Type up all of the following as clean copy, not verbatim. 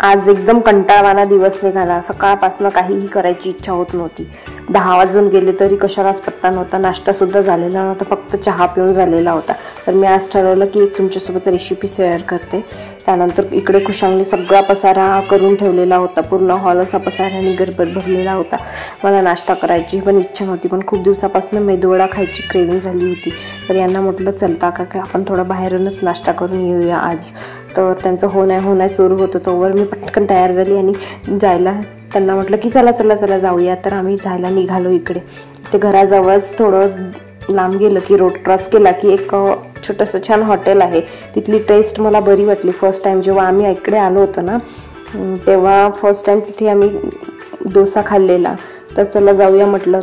आज एकदम कंटाळवाणा दिवस निघाला। सकाळपासून काहीही करायची इच्छा होत नव्हती। 10 वाजून गेले तरी कशालाच पत्ता नव्हता। नाश्ता सुद्धा झालेला नव्हता, फक्त चहा पिऊन झालेला होता। तर मी आज ठरवलं की एक तुमच्यासोबत रेसिपी शेअर करते। त्यानंतर इकडे खुशांनी सगळा पसारा करून ठेवलेला होता। पूर्ण हॉल असा पसाऱ्याने गडबड भरलेला होता। मला नाश्ता करायची पण इच्छा नव्हती, पण खूप दिवसापासून मेदूवडा खायची क्रेविंग झाली होती। तर यांना म्हटलं चलता का आपण थोडा बाहेरूनच नाश्ता करून येऊया आज। तर त्यांचं हो नाही सुरू होतं, तोवर मी पटकन तयार झाली आणि जायला त्यांना म्हटलं की चला चला चला जाऊया। तर आम्ही जायला निघालो। इकडे ते घराजवळच थोडं लांब गेलं की रोड क्रॉस केला की एक छोटंसं छान हॉटेल आहे। तिथली टेस्ट मला बरी वाटली। फर्स्ट टाइम जेव्हा आम्ही इकडे आलो होतो ना, तेव्हा फर्स्ट टाइम तिथे आम्ही डोसा खाल्लेला। तर चला जाऊया म्हटलं।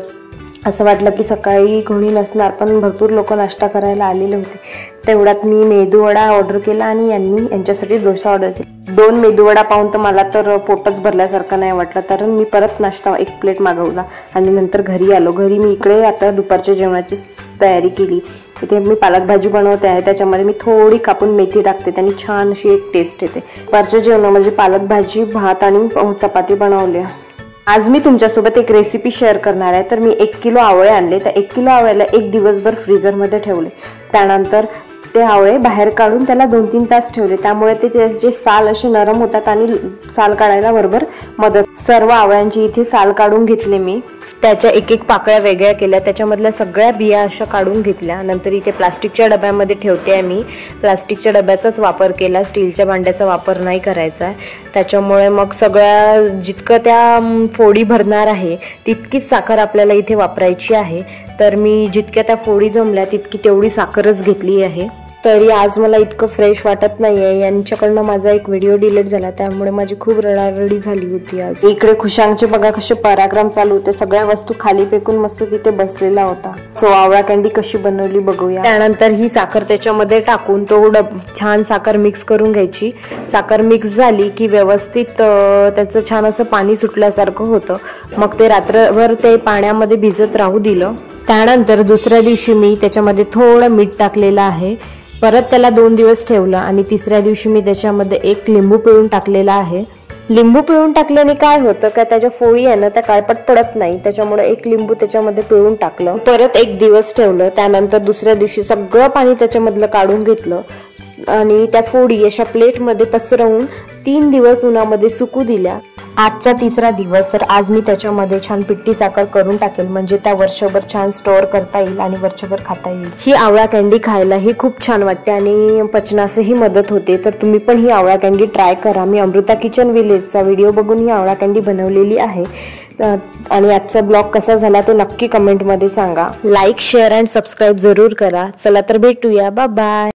असं वाटलं की सकाळी कोणी नसणार, पण भरपूर लोक नाश्ता करायला आलेले होते। तेवढ्यात मी मेदूवडा ऑर्डर केला आणि यांच्यासाठी डोसा ऑर्डर केला। 2 मेदूवडा पाहून तर मला तर पोटच भरल्यासारखं नाही वाटलं, तर मी परत नाश्ता 1 प्लेट मागवला आणि नंतर घरी आलो। घरी मी इकडे आता दुपारच्या जेवणाची तयारी केली। इथे मी पालक भाजी बनवते आहे। त्याच्यामध्ये मी थोडी कापून मेथी टाकते, त्याने छान अशी एक टेस्ट येते। दुपारच्या जेवणामध्ये पालक भाजी, भात आणि चपाती बनवली। आज मी तुमच्यासोबत एक रेसिपी शेअर करणार आहे। तर मी 1 किलो आवळे आणले। त्या 1 किलो आवळ्याला 1 दिवसभर फ्रीजरमध्ये ठेवले। त्यानंतर ते आवळे बाहेर काढून त्याला 2-3 तास ठेवले। त्यामुळे ते त्याचे साल असे नरम होतात आणि साल काढायला बरोबर मदत। सर्व आवळ्यांची इथे साल काढून घेतले मी। त्याच्या एक पाकळ्या वेगळ्या केल्या, त्याच्यामधल्या सगळ्या बिया अशा काढून घेतल्या। नंतर इथे प्लास्टिकच्या डब्यामध्ये ठेवते आहे मी। प्लास्टिकच्या डब्याचाच वापर केला, स्टीलच्या भांड्याचा वापर नाही करायचा आहे। त्याच्यामुळे मग सगळ्या जितकं त्या फोडी भरणार आहे तितकीच साखर आपल्याला इथे वापरायची आहे। तर मी जितक्या त्या फोडी जमल्या तितकी तेवढी साखरच घेतली आहे। तरी आज मला इतकं फ्रेश वाटत नाही आहे। यांच्याकडनं माझा एक व्हिडिओ डिलीट झाला, त्यामुळे माझी खूप रडारडी झाली होती आज। इकडे खुशांगचे बघा कसे पराक्रम चालू होते। सगळ्या वस्तू खाली फेकून मस्त तिथे बसलेला होता। सो आवळा कँडी कशी बनवली बघूया। त्यानंतर ही साखर त्याच्यामध्ये टाकून छान साखर मिक्स करून घ्यायची। साखर मिक्स झाली की व्यवस्थित त्याचं छान असं पाणी सुटल्यासारखं होतं। मग ते रात्रभर ते पाण्यामध्ये भिजत राहू दिलं। त्यानंतर दुसऱ्या दिवशी मी त्याच्यामध्ये थोडं मीठ टाकलेलं आहे। परत त्याला 2 दिवस ठेवलं आणि तिसऱ्या दिवशी मी त्याच्यामध्ये 1 लिंबू पिळून टाकलेला आहे। लिंबू पिळून टाकल्याने काय होतं का त्याच्या फोडी आहे ना त्या काळपट पडत नाही, त्याच्यामुळे 1 लिंबू त्याच्यामध्ये पिळून टाकलं। परत 1 दिवस ठेवलं। त्यानंतर दुसऱ्या दिवशी सगळं पाणी त्याच्यामधलं काढून घेतलं आणि त्या फोडी अशा प्लेटमध्ये पसरवून 3 दिवस उन्हामध्ये सुकू दिल्या। आजचा 3रा दिवस। तर आज मी त्याच्यामध्ये छान पिठी साखर करून टाकेल, म्हणजे त्या वर्षभर छान स्टोअर करता येईल आणि वर्षभर खाता येईल। ही आवळा कँडी खायला ही खूप छान वाटते आणि पचनासही मदत होते। तर तुम्ही पण ही आवळा कँडी ट्राय करा। मी अमृता किचन विलेजचा व्हिडिओ बघून ही आवळा कँडी बनवलेली आहे। आणि आजचा ब्लॉग कसा झाला ते नक्की कमेंटमध्ये सांगा। लाईक, शेअर अँड सबस्क्राईब जरूर करा। चला तर भेटूया, बाय बाय।